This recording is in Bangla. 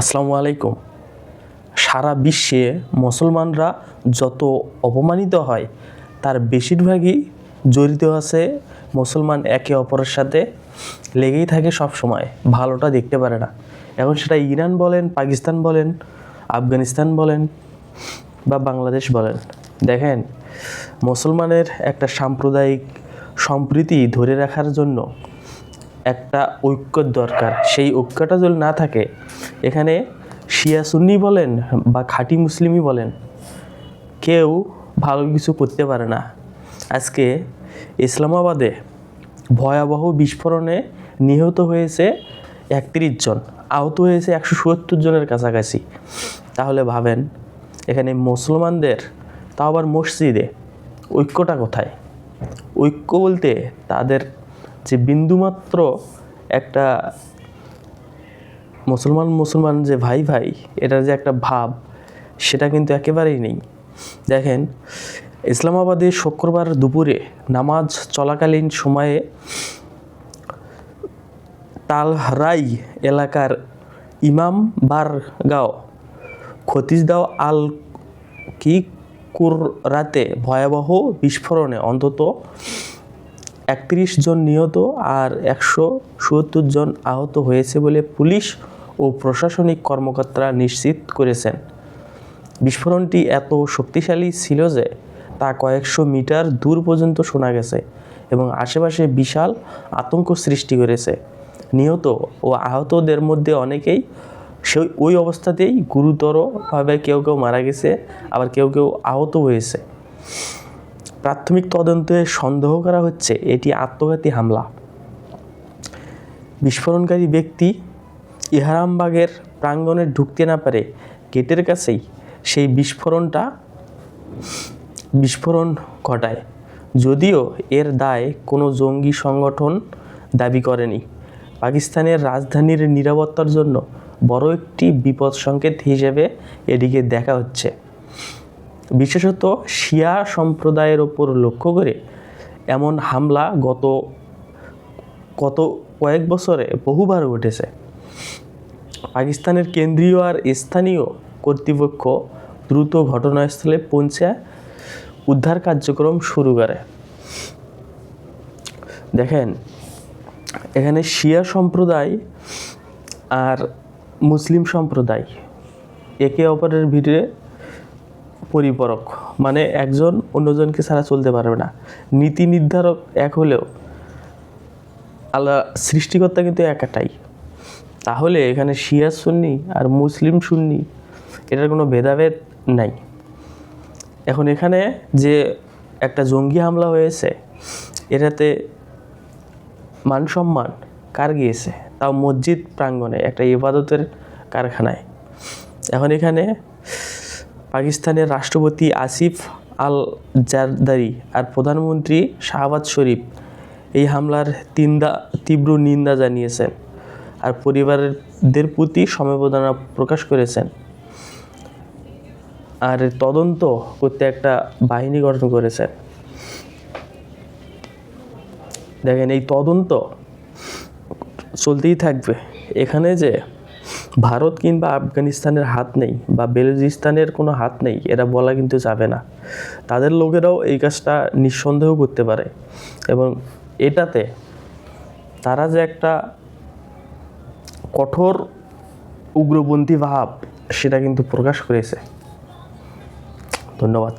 আসসালামু আলাইকুম। সারা বিশ্বে মুসলমানরা যত অপমানিত হয় তার বেশিরভাগই জড়িত আছে মুসলমান একে অপরের সাথে লেগেই থাকে সব সময়, ভালোটা দেখতে পারে না। এখন সেটা ইরান বলেন, পাকিস্তান বলেন, আফগানিস্তান বলেন বা বাংলাদেশ বলেন, দেখেন মুসলমানের একটা সাম্প্রদায়িক সম্প্রীতি ধরে রাখার জন্য একটা ঐক্যর দরকার। সেই ঐক্যটা যদি না থাকে, এখানে শিয়া সুন্নি বলেন বা খাঁটি মুসলিমই বলেন, কেউ ভালো কিছু করতে পারে না। আজকে ইসলামাবাদে ভয়াবহ বিস্ফোরণে নিহত হয়েছে 31 জন, আহত হয়েছে 170 জনের কাছাকাছি। তাহলে ভাবেন এখানে মুসলমানদের, তাও আবার মসজিদে, ঐক্যটা কোথায়? ঐক্য বলতে তাদের যে বিন্দুমাত্র একটা মুসলমান যে ভাই ভাই এটার যে একটা ভাব, সেটা কিন্তু একেবারেই নেই। দেখেন ইসলামাবাদে শুক্রবার দুপুরে নামাজ চলাকালীন সময়ে তালহরাই এলাকার ইমাম বারগাঁও খতিজদাও আল কিকুরাতে ভয়াবহ বিস্ফোরণে অন্তত 31 জন নিহত আর 170 জন আহত হয়েছে বলে পুলিশ ও প্রশাসনিক কর্মকর্তারা নিশ্চিত করেছেন। বিস্ফোরণটি এত শক্তিশালী ছিল যে তা কয়েকশো মিটার দূর পর্যন্ত শোনা গেছে এবং আশেপাশে বিশাল আতঙ্ক সৃষ্টি করেছে। নিহত ও আহতদের মধ্যে অনেকেই ওই অবস্থাতেই গুরুতরভাবে কেউ মারা গেছে, আবার কেউ আহত হয়েছে। প্রাথমিক তদন্তে সন্দেহ করা হচ্ছে এটি আত্মঘাতী হামলা। বিস্ফোরণকারী ব্যক্তি ইহরামবাগের প্রাঙ্গণে ঢুকতে না পারে গেটের কাছেই সেই বিস্ফোরণ ঘটায়। যদিও এর দায় কোনো জঙ্গি সংগঠন দাবি করেনি। পাকিস্তানের রাজধানীর নিরাপত্তার জন্য বড় একটি বিপদ সংকেত হিসেবে এটিকে দেখা হচ্ছে। বিশেষত শিয়া সম্প্রদায়ের ওপর লক্ষ্য করে এমন হামলা গত কয়েক বছরে বহুবার ঘটেছে। পাকিস্তানের কেন্দ্রীয় আর স্থানীয় কর্তৃপক্ষ দ্রুত ঘটনাস্থলে পৌঁছে উদ্ধার কার্যক্রম শুরু করে। দেখেন এখানে শিয়া সম্প্রদায় আর মুসলিম সম্প্রদায় একে অপরের ভিড়ে পরিপূরক, মানে একজন অন্যজনকে ছাড়া চলতে পারবে না। নীতি নির্ধারক এক হলেও আল্লাহ সৃষ্টিকর্তা কিন্তু একটাই। তাহলে এখানে শিয়া সুন্নি আর মুসলিম সুন্নি এটার কোনো ভেদাভেদ নাই। এখন এখানে যে একটা জঙ্গি হামলা হয়েছে, এটাতে মান সম্মান কার গিয়েছে? তাও মসজিদ প্রাঙ্গণে, একটা ইবাদতের কারখানায়। এখন এখানে পাকিস্তানের রাষ্ট্রপতি আসিফ আল জারদারি আর প্রধানমন্ত্রী শাহবাজ শরীফ এই হামলার তীব্র নিন্দা জানিয়েছেন আর পরিবারদের প্রতি সমবেদনা প্রকাশ করেছেন। আর তদন্ত করতে একটা বাহিনী গঠন করেছেন। দেখেন এই তদন্ত চলতেই থাকবে। এখানে যে ভারত কিংবা আফগানিস্তানের হাত নেই বা বেলুচিস্তানের কোনো হাত নেই, এটা বলা কিন্তু যাবে না। তাদের লোকেরাও এই কাজটা নিঃসন্দেহ করতে পারে এবং এটাতে তারা যে একটা কঠোর উগ্রপন্থী ভাব, সেটা কিন্তু প্রকাশ করেছে। ধন্যবাদ।